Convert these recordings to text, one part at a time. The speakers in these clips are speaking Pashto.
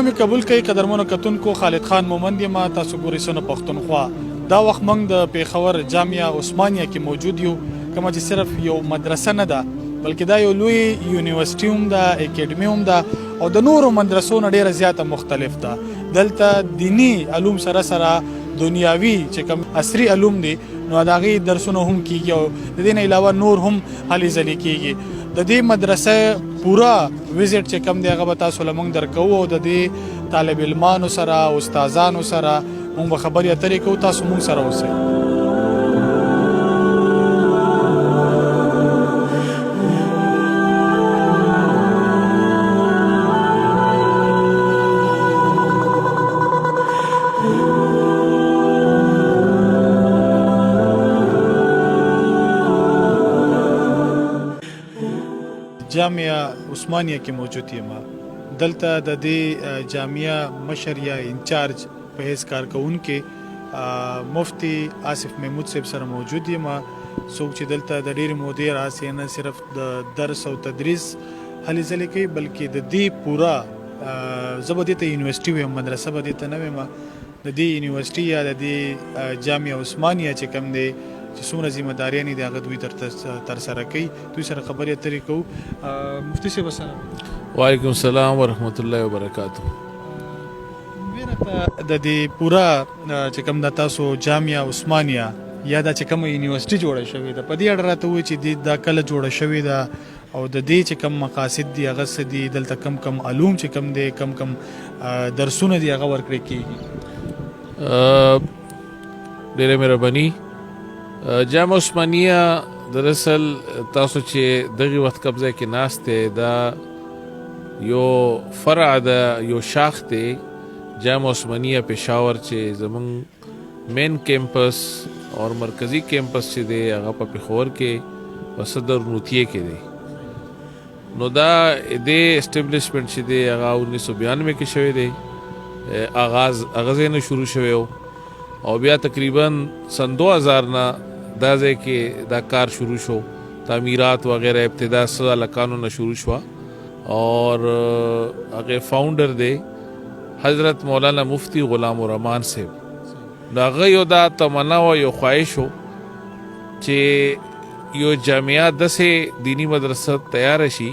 می قبول کوي قدرمنو کتونکو خالد خان مومند یم تاسو ګورئ سونه پښتونخوا دا وخت موږ د پیښور جامعه عثمانیه کې موجود یو کومه چې صرف یو مدرسه نه ده بلکې دا یو لوی یونیورسيټي هم ده اکیډمي هم ده او د نورو مدرسو نه ډیره زیاته مختلف ده دلته دینی علوم سره سره دنیاوي چې کوم عصري علوم دي نو د هغې درسونه هم کیږي او د دې نه علاوه نور هم هلې ځلې کیږي د دې مدرسه پورا وزټ چې کوم دی هغه به تاسو له موږ درکوو او د دې طالب علمانو سره استادانو سره موږ به خبرې اترې کوو تاسو موږ سره اوسئ جامعه عثمانیه کې موجود یم دلته د دې جامعه مشر یا انچارج په هیڅ کارکونکو مفتی آصف محمود صاحب سره موجود یم څوک چې دلته د ډېرې مودې راهیسې نه صرف د درس او تدریس هلې ځلې کوي بلکې د دې پوره زه به دې ته یونیورسټي ویم مدرسه به دې ته نه ویم د دې یونیورسټي یا د دې جامعه عثمانیه چې کوم دی چې څومره ذمہداریانې دي هغه دوی ترسره کوي دوی سره خبرې اترې کوو مفتي صاحب السلام وعلیکم السلام ورحمۃ اللہ وبرکاتہ د دې پورا چې کوم د تاسو جامعه عثمانیه یا دا چې کوم یونیورسيټي جوړه شوې ده په دې اړه راته وایي چې دا کله جوړه شوې ده او د دې چې کوم مقاصد دي هغه څه دي دلته کم علوم چې کوم دي کم درسونه دي هغه ورکړي کېږي ډېره مهرباني جامعه عثمانیه دراصل تاسو چې دغه وخت قبضه کې ناست دی دا یو فرع ده یو شاخ دی جامعه عثمانیه پېښور چې زمونږ مین کیمپس اور مرکزی کیمپس چې دی هغه په پېښور کې په صدر نوتیه کې دی نو دا دې اسټیبلیشمنټ چې دی هغه 1992 کې شوی دی آغاز نه شروع شوی او بیا تقریبا سن 2000 نه دا ځای کې دا کار شروع شو تعمیرات وغیرہ ابتدا سره لکانو نه شروع شو اور هغه فاؤنڈر دی حضرت مولانا مفتی غلام الرحمان صاحب دا غيو دا تمنا او یو خواهش شو چې یو جامعه دسه دینی مدرسه تیار شي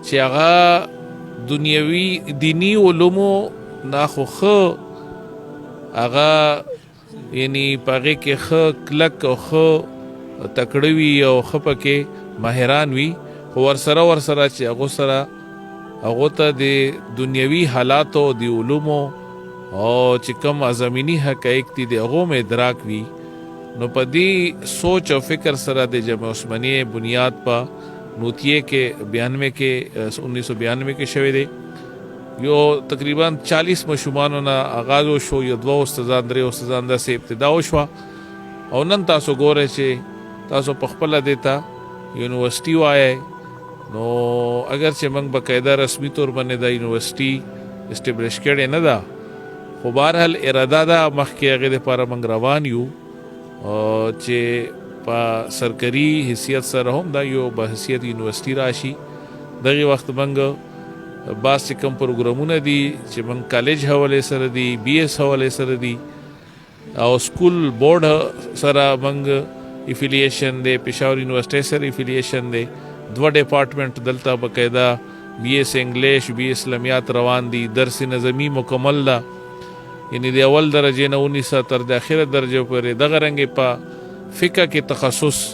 چې هغه دنیوي دینی علومو ناخوخه هغه یعنی پاغه کې خ کلک او خ تکړوي او خپکه ماهران وي ور سره چې هغه ته د دنیوي حالاتو د علومو او چې کوم زمینی حقایق دي هغه مې ادراک وي نو په دې سوچ او فکر سره د جامعه عثمانیه بنیاد په نوتیه کې 1992 کې شوی دی یو تقریبا 40 مشومانو نه آغاز شو یو 2 استادان 3 استادان د ابتدا وشو او نن تاسو ګورئ چې تاسو په خپل دیتا یونیورسيټي وایي نو اگر چې موږ بقاعده رسمي تور باندې د یونیورسيټي اسټابلیش کړي نه دا خو بهرحال اراده ده مخکې هغه لپاره موږ روان یو چې په سرکاري حیثیت سره هم دا یو به حیثیت یونیورسيټي راشي دغه وخت موږ باس چې کوم پروګرامونه دي چې موږ کالج حواله سره دي بي اس حواله سره دي او سکول بورډ سره موږ افیلیشن دی پېښور یونیورسيټي سره افیلیشن دی 2 ډپارټمنټ دلته بقاعده بي اس انګلیش بي اس اسلامیات روان دي درس نظمی مکمل ده یعنی د اول درجه نه 19 تر د اخره درجه پورې دغه رنګ په فقہ کې تخصص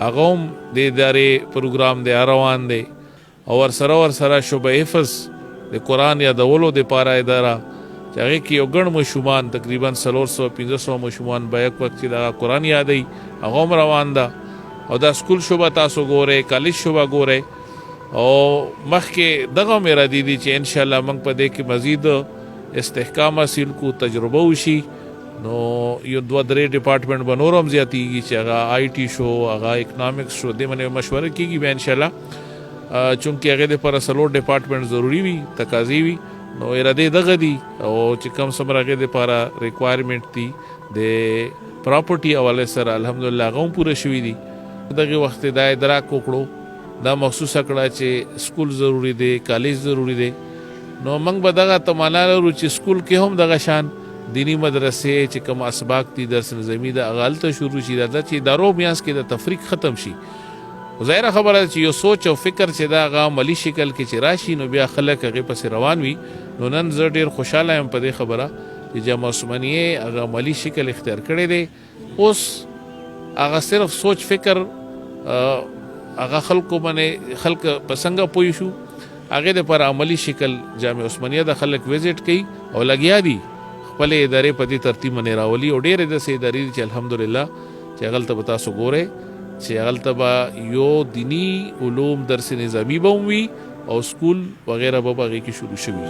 هغه هم د ادارې پروګرام دی روان دی او ور سره شوبه حفظ د قرآن یادولو د پاره اداره چې هغه کې یو ګڼ مشومان تقریبا 300-500 مشومان به یک وخت چې د قرآن یادي هغه هم روان ده او دا سکول شوبه تاسو ګورئ کالج شوبه ګورئ او مخکې دغه مې را دي چې ان شاء الله موږ په دې کې مزید استحکام حاصل کو تجربه وشي نو یو 2-3 ډپارټمنټ به نور هم زیاتېږي چې هغه آی ټي شو هغه اکنامکس شو دې باندې مشوره کېږي به ان شاء الله چونکه هغه د پر سلور ډپارټمنټ ضروری وي تقاضي وي نو اراده دغه دي او چې کوم سمره هغه د پر ریکوایرمنٹ دي د پراپرټي حواله سره الحمدلله هغه پوره شوی دي دغه وخت د ادراک وکړو دا مخصوصه کړه چې سکول ضروری دی کالج ضروری دی نو موږ به دغه تمنا لرو چې سکول کې هم دغه شان دینی مدرسې چې کوم اسباق دي درس نظامي د هغه هلته شروع شي، دا چې ادارو میانځ کې د تفریق ختم شي. ظاهره خبره چې یو سوچ او فکر چې دا هغه عملي شکل کې چې راشي نو بیا خلک هغې پسې روان وي. نو نن زه ډېر خوشحاله یم په دې خبره چې جامعه عثمانیې هغه عملي شکل اختیار کړی دی. اوس هغه صرف سوچ فکر هغه خلکو باندې خلک په څنګه پوه شو هغې دپاره عملي شکل جامعه عثمانیه د خلک وزټ کوي او لګیا دي خپلې ادارې په دې ترتیب باندې راولي. او ډېرې داسې ادارې دي چې الحمدلله چې هغلته به تاسو ګورئ چې هغلته به یو دینی علوم درس نظامي به هم وي او سکول وغیره به هغې کې شروع شوي.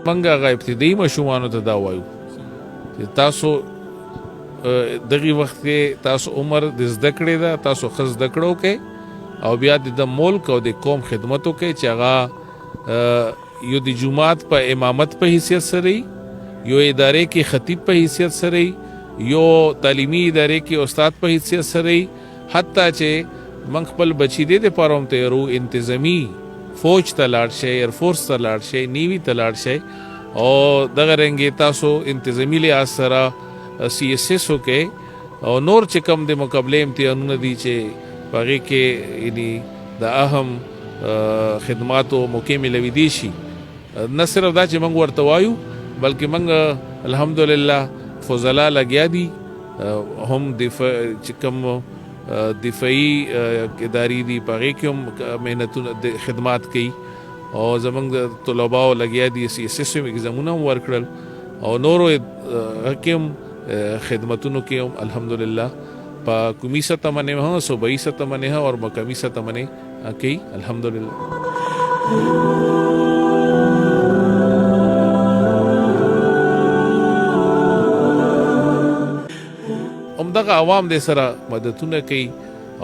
منګه هغه ابتدایي ماشومانو ته دا وایو چې تاسو دغه وخت کې تاسو عمر د زده کړې ده، تاسو ښه زده کړه وکړئ او بیا د ملک او د قوم خدمت وکړئ چې هغه یو د جومات په امامت په حیثیت سره یو ادارې کې خطیب په حیثیت سره یو تعلیمي ادارې کې استاد په حیثیت سره حتی چې من خپل بچی دې دپاره هم تیارو انتظامي فوج ته لاړ شئ، ایرفورس ته لاړ شئ، نیوي ته لاړ شئ او دغه رنګې تاسو انتظامي لحاظ سره CSS وکړئ او نور چې کوم د مقابلې امتحانونه دي چې په هغې کې یعنې د اهم خدماتو موقع ملوي دي شي. نه صرف دا چې موږ ورته وایو بلکې موږ الحمدلله فضلا لګیا دي هم چې کوم دفاعي ادارې دي په هغې کې هم محنتونه خدمات کوي او زموږ د طلباو لګیا دي CSS هم اګزامونه هم ورکړل او نورو کې هم خدمتونو کې هم الحمدلله په قومي سطح باندې هم صوبایي سطح باندې هم او مقامي سطح باندې کوي الحمدلله. همدغه عوام د سره مددونه کوي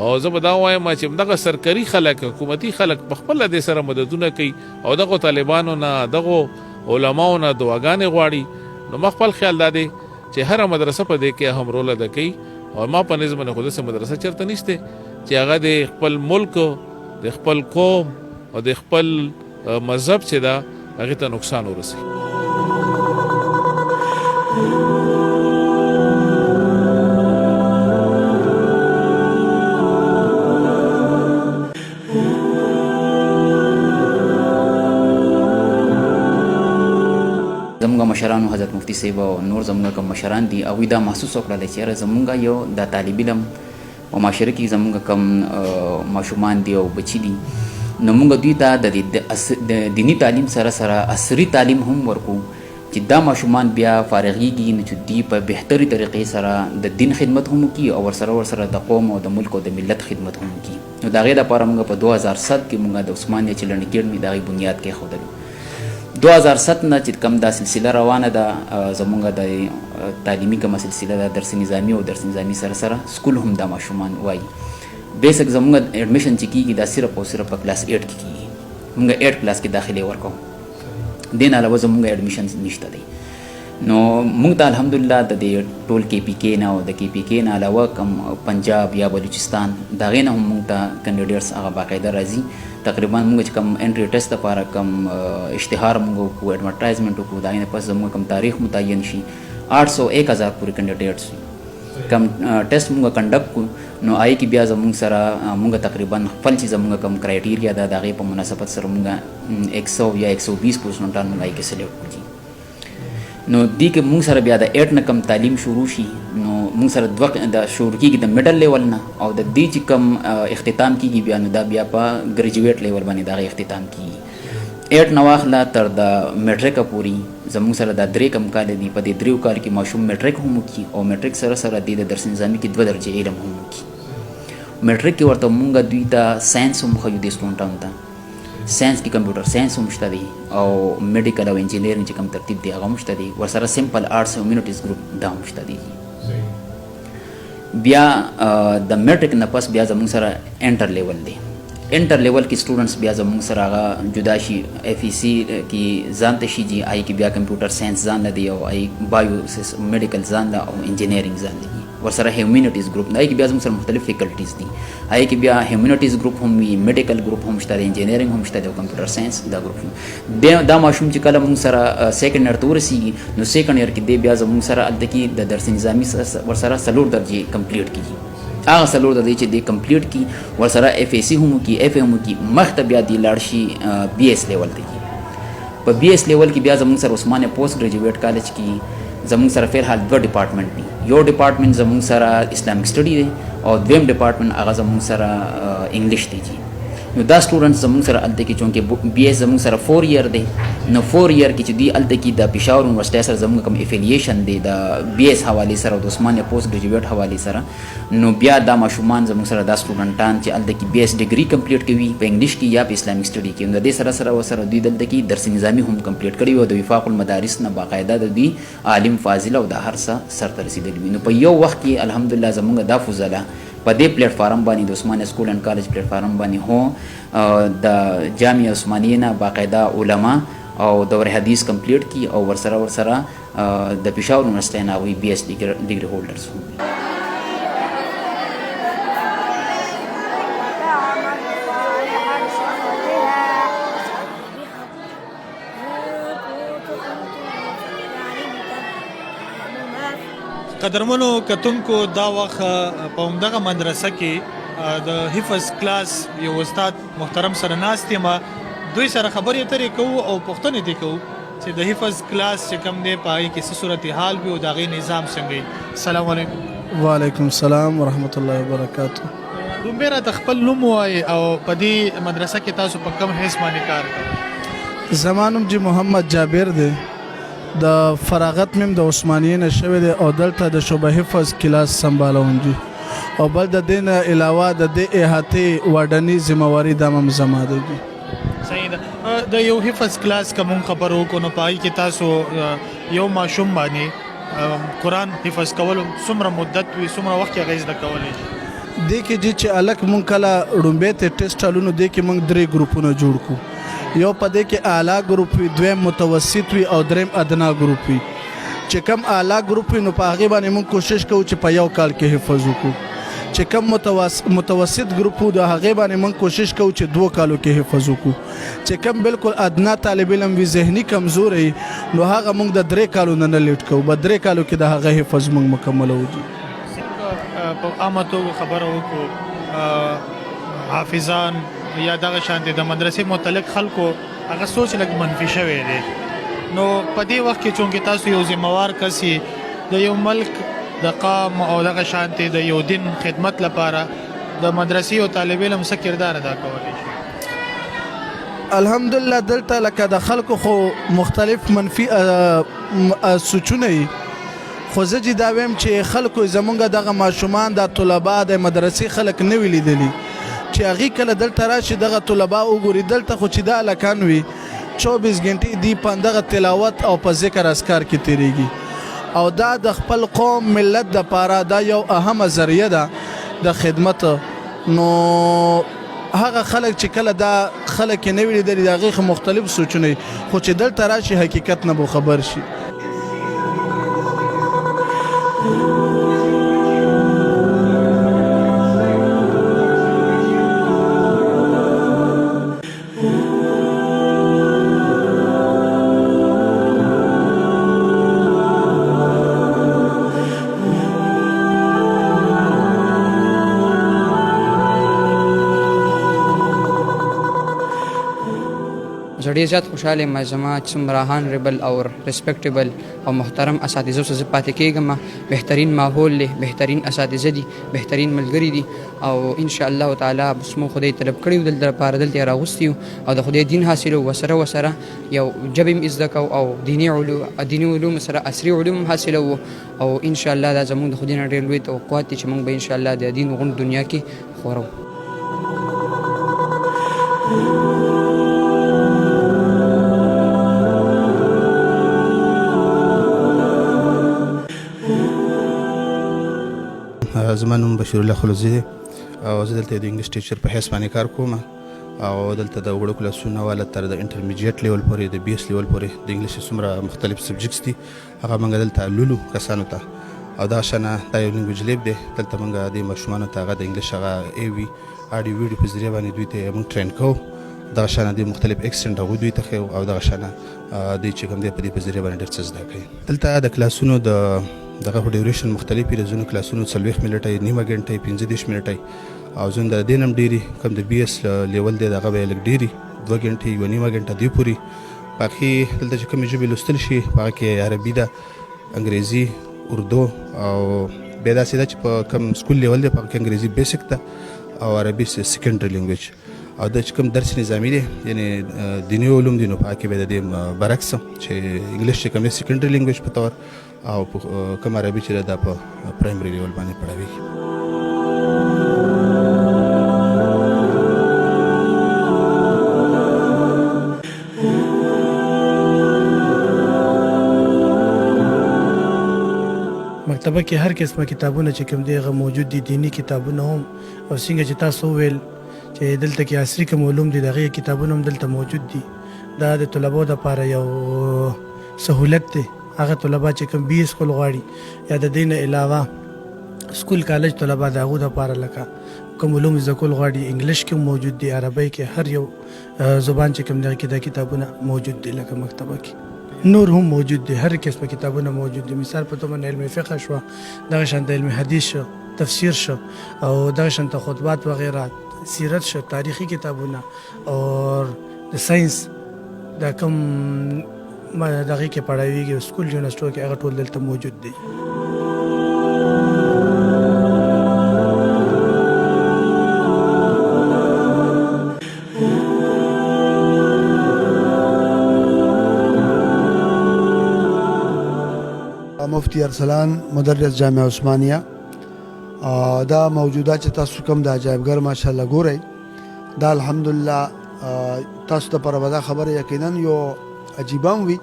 او زه به دا وایم چې همدغه سرکاري خلک حکومتي خلک په خپله د سره مددونه کوي او دغو طالبانو نه دغو علماو نه دعاګانې غواړي. نو ما خپل خیال دا دی چې هره مدرسه په دې کې اهم رول ادا کوي او ما په نظم باندې خو داسې مدرسه چېرته نشته چې هغه د خپل ملک د خپل قوم او د خپل مذهب چې ده هغې ته نقصان ورسوي. زموږ مشرانو حضرت مفتی صاحب او نور زموږ کوم مشران دي هغوی دا محسوس وکړل چې یاره زموږ یو د طالب علم په معاشره کې زموږ کوم ماشومان دي او بچي دي نو موږ دوی ته د دیني تعلیم سره سره عصري تعلیم هم ورکو چې دا ماشومان بیا فارغېږي نو چې دوی په بهتري طریقې سره د دین خدمت هم وکړي او ورسره د قوم او د ملک او د ملت خدمت هم وکړي. نو د هغې دپاره موږ په 2007 کې موږ د عثمانیه چلنډ اکیډمي د هغې بنیاد کېښودلو. 2007 نه چې کوم دا سلسله روانه ده زموږ د تعلیمي کومه سلسله ده درس نظامي او درس نظامي سره سره سکول هم دا ماشومان وایي. بیسک زموږ ایډمیشن چې کېږي دا صرف او صرف په کلاس 8 کې کېږي. موږ 8 کلاس کې داخلې ورکوو. دې نه علاوه زموږ ایډمیشن نشته دی. نو موږ ته الحمدلله د دې ټول KPK نه او د KPK نه علاوه کوم پنجاب یا بلوچستان د هغې نه هم موږ ته کینډیډیټس هغه باقاعده راځي. تقریبا موږ چې کوم انټري ټیسټ لپاره کوم اشتهار موږ وکړو ایډورټایزمنټ وکړو د هغې نه پس زموږ کوم تاریخ متعین شي 801,000 پورې کینډیډیټس کوم ټیسټ موږ کنډکټ کړو نو هغې کې بیا زموږ سره موږ تقریبا خپل چې زموږ کوم کرایټیریا ده د هغې په مناسبت سره موږ 100 یا 120 پوسټنټان موږ هغې کې سلیکټ کړو. نو دې کې موږ سره بیا د 8 نه کم تعلیم شروع شي نو موږ سره د شروع کېږي د میډل لیول نه او د دې چې کم اختتام کېږي بیا نو دا بیا په ګریجویټ لیول باندې د هغې اختتام کېږي. 8 نه واخله تر د میټریکه پورې زموږ سره دا 3 کم کال دي. په دې 3 کال کې ماشوم میټریک هم وکړي او میټریک سره سره د درس نظامي کې 2 درجې علم هم وکړي. میټریک کې ورته موږ دوی ته ساینس هم ښیو دې سټوډنټانو ته ساينس کې کمپیوټر ساينس هم شته دی او میډیکل او انجینیرینګ چې کوم ترتیب دی هغه هم شته دی ورسره سمپل آرټس او هیومینټیز ګروپ دا هم شته دی بیا د میټرک نه پس بیا زموږ سره انټر لیول دی انټر لیول کې سټوډنټس بیا زموږ سره هغه جدا شي اف ای سی کې ځان ته شي جي آی کې بیا کمپیوټر ساينس ځان دی او آی بایو میډیکل ځان او انجینیرینګ ځان دی ورسره هیومینټیز ګروپ آی کې بیا زموږ سره مختلف فیکلټیز دي آی کې بیا هیومینټیز ګروپ هم وي میډیکل ګروپ هم شته انجینیرینګ هم شته او کمپیوټر ساينس دا ګروپ دا ماشوم چې کله موږ سره سیکنډ ایئر ته ورسیږي نو سیکنډ ایئر کې دی بیا زموږ سره الته کې د درس نظامي ورسره 4 درجه کمپلیټ کیږي هغه 4 درجه چې دی کمپلیټ کی ورسره اف ای سی هم کی اف هم کی مخته بیا دی لاړ شي بی ایس لیول ته په بی ایس لیول کې بیا زموږ سره عثمانیه پوسټ ګریجویټ کالج کې زموږ سره فیر حال 2 ډپارټمنټ دي یو ډپارټمنټ زموږ سره اسلامیک سټډي دی او دویم ډپارټمنټ هغه زموږ سره انګلیش دی نو دا سټوډنټس زموږ سره الته کې چونکې بی ایس زموږ سره 4 ایئر دی نو 4 ایئر کې چې دی الته کې د پېښور یونیورسيټي سره زموږ کوم افیلیشن دی د بی ایس حواله سره د عثمانیه پوسټ ګریجویټ حواله سره نو بیا دا ماشومان زموږ سره دا سټوډنټان چې الته کې بی ایس ډیګري کمپلیټ کوي په انګلیش کې یا په اسلامیک سټډي کې نو د دې سره وسره دوی دلته کې درس نظامي هم کمپلیټ کړي او د وفاق المدارس نه باقاعده د دوی عالم فاضل او د هر څه سره رسیدلی نو په یو وخت کې الحمدلله زموږ دا فضله په دې پلیټ فارم باندې د عثمانیه سکول اینڈ کالج پلیټ فارم باندې هو د جامعه عثمانیه نه باقاعده علما او دور حدیث کمپلیټ کی او ورسره د پېښور یونیورسيټي نه وی بی ایس ډیګري هولډرز قدرمنو کتونکو دا وخت په همدغه مدرسه کې د حفظ کلاس یو استاد محترم سره ناست یم دوی سره خبرې اترې کوو او پوښتنې دې کوو چې د حفظ کلاس چې کوم دی په هغې کې څه صورتحال وي او د هغې نظام څنګه وي السلام علیکم وعلیکم السلام ورحمت الله وبرکاتو لومبی راته خپل نوم ووایئ او په دې مدرسه کې تاسو په کوم حیث باندې کار کوئ زما نوم جی محمد جابر دی د فراغت مم د عثمانیه نه شوی دی او دلته د شعبه حفظ کلاس سمبالوم دي او بل د دې نه علاوه د دې احاطې وډني ذمہواری د مم زما دی صحیح ده د یو حفظ کلاس کوم خبرو کو نو پای کې تاسو یو ماشوم باندې قرآن حفظ کول څومره مدت وي څومره وخت یې غیز د کولې دې کې چې الک مونږ کله رومبه ته ټیسټ الونو دې کې مونږ 3 ګروپونه جوړ کو یو پدې کې اعلی ګروپ وي دویم متوسط وي او دریم ادنا ګروپ وي چې کم اعلی ګروپ وي نو په هغه باندې موږ کوشش کوو چې په یو کال کې حفظ وکړو چې کم متوسط ګروپ وو د هغه باندې موږ کوشش کوو چې 2 کالو کې حفظ وکړو چې کم بالکل ادنا طالب علم وي ذهني کمزوري نو هغه موږ د 3 کالو نه لیټ کوو په 3 کالو کې د هغه حفظ موږ مکمل وکړو په عامه توګه خبره وکړو حافظان یا دغه شانتي د مدرسې متعلق خلکو هغه سوچ لږ منفي شوی دی نو په دې وخت کې چونکې تاسو یو ذمہوار کس د یو ملک د قام او دغه شانتي د یو دین خدمت لپاره د مدرسې او طالب علم څه کردار ادا کولی شي الحمدلله دلته لکه د خلکو خو مختلف منفي سوچونه خو زه چې دا ویم چې خلکو زمونږ دغه ماشومان د طلبا د مدرسې خلک نه وی لیدلی چې هغه کله دلته راشي دغه طلبا وګوري دلته خو چې دا لکان وي 24 غنټې دی په دغه تلاوت او په ذکر اذکار کې تیریږي او دا د خپل قوم ملت د پاره دا یو اهمه ذریعہ ده د خدمت نو هغه خلک چې کله دا خلک نه ویل د هغه مختلف سوچونه خو چې دلته راشي حقیقت نه به خبر شي ډېر زیات خوشاله یم زما څومره هانریبل او ریسپیکټیبل او محترم اساتذه سره پاتې کېږم بهترین ماحول له بهترین اساتذه دي بهترین ملګري دي او ان شاء الله تعالی بس مو خدای طلب کړی دلته لپاره دلته راغوستیو او د خدای دین حاصلو وسره یو جبم ازدکو او دینی علوم سره عصري علوم حاصلو او ان شاء الله دا زموږ د خدای نه ډېر لوی توقعات چې موږ به ان شاء الله د دین غون دنیا کې خورو زما نوم بشیر الله خلوزی دی او زه دلته د انګلیش ټیچر په حیث باندې کار کوم او دلته د وړو کلاسونو والا تر د انټرمیډیټ لیول پورې د بي اس لیول پورې د انګلیش څومره مختلف سبجیکټس دي هغه موږ دلته لولو کسانو ته او دا شانه دا یو لینګویج لیب دی دلته موږ د ماشومانو ته هغه د انګلیش هغه ای وي اډیو ویډیو په ذریعه باندې دوی ته موږ ټرین کوو دغه شانه د مختلف اکسنټ هغوی دوی ته ښیو او دغه شانه دوی چې کوم دی په دې په ذریعه باندې ډېر څه زده کوي دلته د کلاسونو دغه ډیوریشن مختلف دي د ځینو کلاسونو 40 منټه نیمه ګنټه 15 منټه او ځین د دینم ډیری کوم د بي اس لیول دی دغه به لګ ډیری 2 غنټې یو نیمه غنټه دی پوری باقي دلته چې کوم ژبه لوستل شي باقي عربي ده انګریزي اردو او به دا سیده چې په کوم سکول لیول دی په انګریزي بیسیک ده او عربي سیکنډري لینګویج او د کوم درس نظامی دی یعنی دینی علوم دي نو پاکي به د برعکس چې انګلیش کوم سیکنډري لینګویج په تور او کوم عربي چې دا په پرایمري لیول باندې پڑھاوي مکتبه کې هر قسمه کتابونه چې کوم دی هغه موجود دي دینی کتابونه هم او څنګه چې تاسو ویل چې دلته کې عصري کوم علوم دي دغه کتابونه هم دلته موجود دي دا د طلباو لپاره یو سهولت دی هغه طلبا چې کوم بي اس کول غواړي یا د دین علاوه سکول کالج طلبا د هغو لپاره لکه کوم علوم زده کول غواړي انګلیش کې موجود دي عربی کې هر یو زبان چې کوم دغه کې د کتابونه موجود دي لکه مکتبه کې نور هم موجود دي هر قسمه کتابونه موجود دي مثال په توګه علم فقه شو دغه شانت علم حدیث شو تفسیر شو او دغه شانت خطبات وغیرہ سیرت شو تاریخی کتابونه او د ساينس دا کوم دغه کې پڑھاویږي سکول یونیورسيټو کې هغه ټول دلته موجود دي مفتی ارسلان مدرس جامعه عثمانیه دا موجودات چې تاسو کوم د عجایبګر ماشاءالله ګورئ دا الحمدلله تاسو ته پر ودا خبره یقینا یو عجیبه وي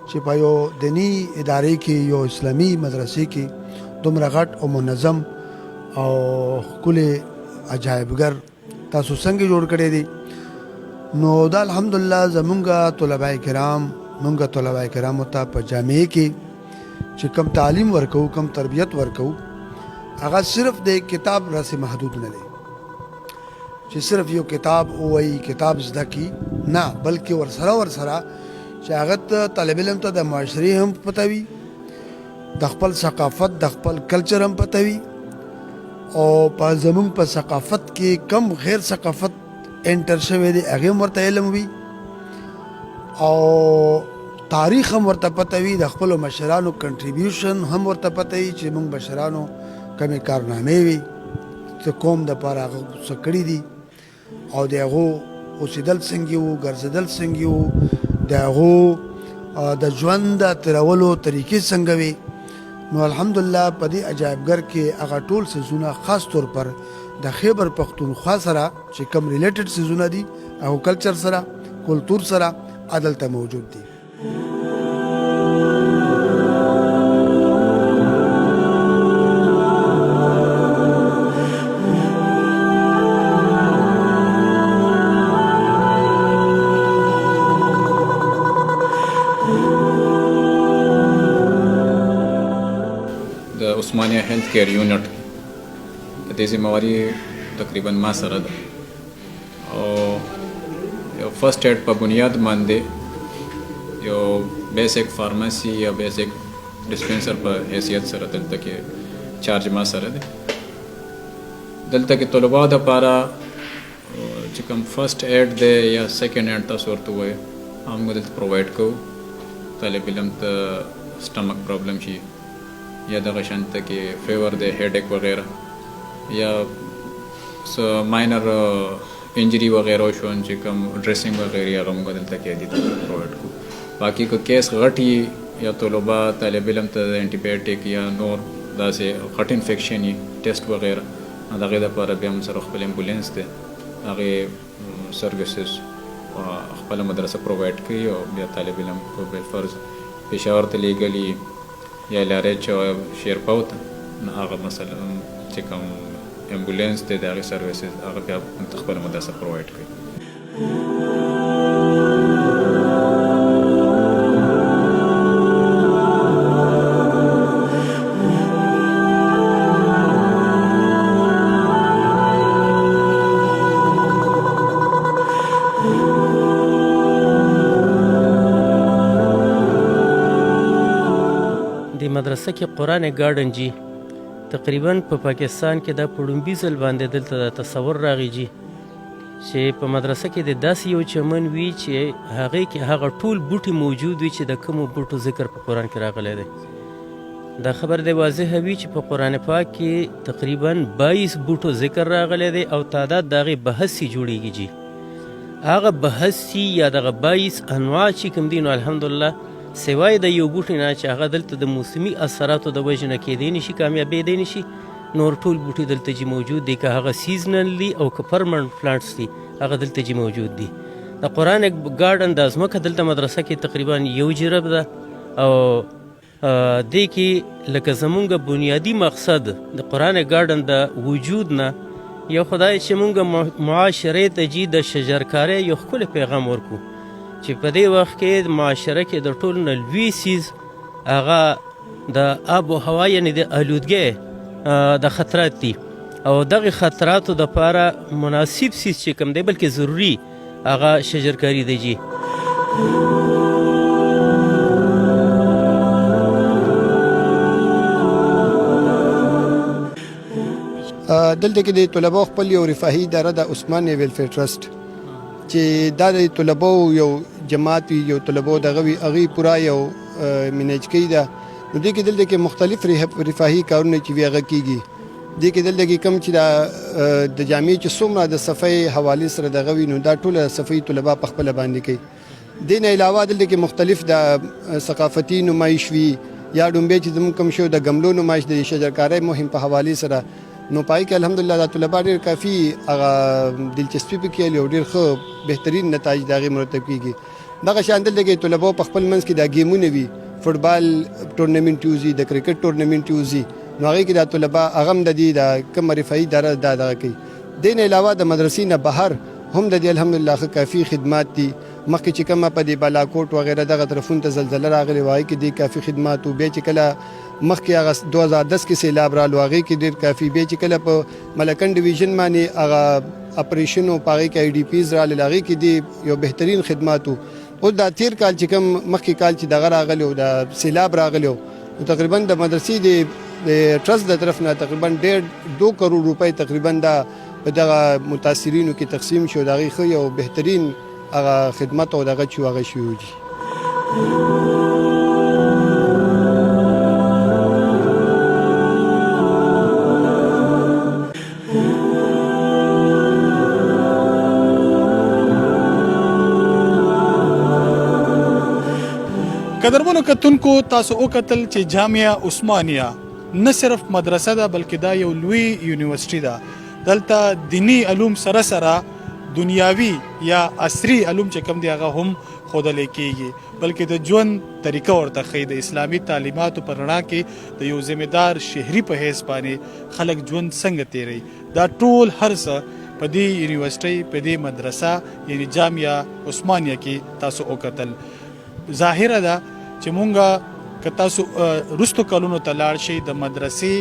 چې په یو دینی ادارې کې یو اسلامي مدرسې کې دومره غټ او منظم او ښکلي عجایبګر تاسو څنګه جوړ کړی دي نو دا الحمدلله زمونږ طلبه کرامو ته په جامعه کې چې کم تعلیم ورکو کم تربیت ورکو هغه صرف د کتاب راسه محدود نه دی چې صرف یو کتاب وای کتاب زده کی نه بلکې ورسره چې هغه طالب علم ته د معاشري هم پتاوي د خپل ثقافت د خپل کلچر هم پتاوي او په زمون په ثقافت کې کم غیر ثقافت انټر شوی دی هغه ورته علم وي او تاریخ هم ورته پته وي د خپل مشرانو کنټریبیوشن هم ورته پته وي چې موږ مشرانو کومې کارنامې وي چې قوم د پاره څه کړي دي او د هغو اوسېدل څنګه وو ګرځېدل څنګه وو د هغو د ژوند د تېرولو طریقې څنګه وي نو الحمدلله په دې عجایبګر کې هغه ټول څیزونه خاص طور پر د خیبر پښتونخوا سره چې کوم ریلیټډ څیزونه دي او کلچر سره کلتور سره عدالت موجود دي عثمانیه هیلث کیر یونټ د دې ذمہواری تقریبا ما سره ده او یو فرست ایډ په بنیاد باندې یو بیسیک فارماسي یا بیسیک ډسپنسر په حیثیت سره دلته کې چارج ما سره ده دلته کې طلباء د پاره چې کوم فرست ایډ ده یا سیکنډ ایډ تاسو ورته وایي هم دلته پرووایډ کوو طالب علم ته سټمک پرابلم شي یا دغه شانت کې فیور دی هیډیک وغیرہ یا ماینر انجری وغیرہ شو چې کوم ډریسنګ وغیرہ هغه موږ دلته کې دي پرووایډ کوو باقي که کیس غټي یا طلبه طالب علم ته انټي بایوټیک یا نور داسې غټ انفیکشن ټیسټ وغیرہ دغه لپاره بیا موږ سره خپل امبولانس دی هغه سروسز خپل مدرسه پرووایډ کوي او بیا طالب علم په بل فرض پېښور ته لیږلي یا لارې چې شیرپاو ته هغه مثلا چې کوم امبولانس دی د هغې سروسز هغه بیا موږ خپله مدرسه پرووایډ کوي. مدرسه کې قرآن ګارډن جی تقریبا په پاکستان کې دا په لومبي ځل باندې دلته د تصور راغی جی چې په مدرسه کې د داسې یو چمن وي چې هغې کې هغه ټول بوټي موجود وي چې د کومو بوټو ذکر په قرآن کې راغلی دی. دا خبر دی واضحه وي چې په قرآن پاک کې تقریبا 22 بوټو ذکر راغلی دی او تعداد د هغې بحثي جوړیږي جی. هغه بحثي یا دغه 22 انواع چې کوم دي نو الحمدلله سوای د یو بوټي نه چې هغه دلته د موسمي اثراتو د وجې نه کیدی نشي کامیابېدی نشي نور ټول بوټي دلته چې موجود دي که هغه سیزنلی او که پرمنټ پلانټس دي هغه دلته چې موجود دي. د قرآن ګارډن د ځمکه دلته مدرسه کې تقریبا 1 جرب ده او دې کې لکه زمونږ بنیادي مقصد د قرآن ګارډن د وجود نه یو خدای چې مونږ معاشرې ته جي د شجرکارۍ یو ښکلی پیغام ورکو چې په دې وخت کې معاشره کې د ټولو نه لوی څیز هغه د آب و هوا یعنې د آلودګۍ د خطرات دي او دغې خطراتو دپاره مناسب څیز چې کوم دی بلکې ضروري هغه شجرکاري دی جي. دلته کې د طلباو خپل یو رفاهي اداره د عثمانیه ویلفیر ټرسټ چې دا د طلباو یو جماعت وي یو طلباو دغه وي هغې پوره یو منیج کوي ده. نو دې کې دلته کې مختلف رفاهي کارونه چې وي هغه کېږي. دې کې دلته کې کوم چې د جامعې چې څومره د صفحې حوالې سره دغه وي نو دا ټوله صفحې طلبا په خپله باندې کوي. دې نه علاوه دلته کې مختلف د ثقافتي نمایش وي یا ډومبې چې زموږ کوم شو د ګملو نمایش د شجرکارۍ مهم په حوالې سره نو پای کې الحمدلله دا طلبا ډېر کافي هغه دلچسپي پکې لري او ډېر ښه بهترین نتایج د هغې مرتب کېږي. دغه شان دلته کې طلباو په خپل منځ کې دا ګیمونه وي فوټبال ټورنمنټ یوزي د کرکټ ټورنمنټ یوزي نو هغې کې دا طلبا هغه هم د دې د کومه رفاهي اداره دا دغه کوي. دې نه علاوه د مدرسې نه بهر هم د دې الحمدلله ښه کافي خدمات دي. مخکې چې کومه په دې بالاکوټ وغیره دغه طرفونو ته زلزله راغلې وه هغې کې دې کافي خدمات و. بیا چې کله مخکې هغه 2010 کې سیلاب رالو هغې کې ډېر کافي. بیا چې کله په ملکن ډویژن باندې هغه اپریشن و په هغې کې آی ډي پیز رالل هغې کې دې یو بهترین خدمات و. اوس دا تیر کال چې کوم مخکې کال چې دغه راغلی و د سیلاب راغلی و نو تقریبا د مدرسې د ټرست د طرف نه تقریبا 2 کروڑ روپۍ تقریبا دا په دغه متاثرینو کې تقسیم شو. د هغې ښه یو بهترین هغه خدمت او دغه چې هغه شوي دي. قدرمنو کتونکو تاسو وکتل چې جامعه عثمانیه نه صرف مدرسه ده بلکې دا یو لوی یونیورسيټي ده. دلته دینی علوم سره سره دنیاوي یا عصري علوم چې کوم دی هغه هم ښودلی کېږي بلکې د ژوند طریقه ورته ښیي. د اسلامي تعلیماتو په رڼا کې د یو ذمہدار شهري په حیث باندې خلک ژوند څنګه تیروي دا ټول هر څه په دې یونیورسيټي په دې مدرسه یعنی جامعه عثمانیه کې تاسو وکتل. ظاهره ده چې مونږه که تاسو رستو کلونو ته لاړ شئ د مدرسې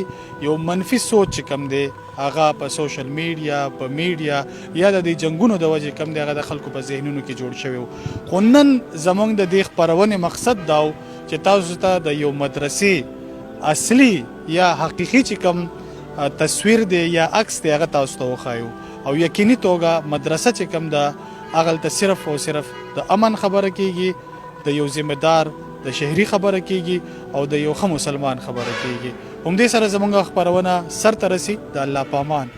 یو منفي سوچ چې کم دی هغه په سوشل میډیا په میډیا یا د دې جنګونو د وجې کم دی هغه د خلکو په ذهنونو کې جوړ شوی و. خو نن زموږ د دې خپرونې مقصد دا و چې تاسو ته د یو مدرسې اصلي یا حقیقي چې کم تصویر دی یا عکس دی هغه تاسو ته وښایو او یقیني توګه مدرسه چې کم ده هغلته صرف او صرف د امن خبره کېږي د یو ذمہدار د شهري خبره کېږي او د یو ښه مسلمان خبره کېږي. همدې سره زموږ خپرونه سر ته رسي. د الله په امان.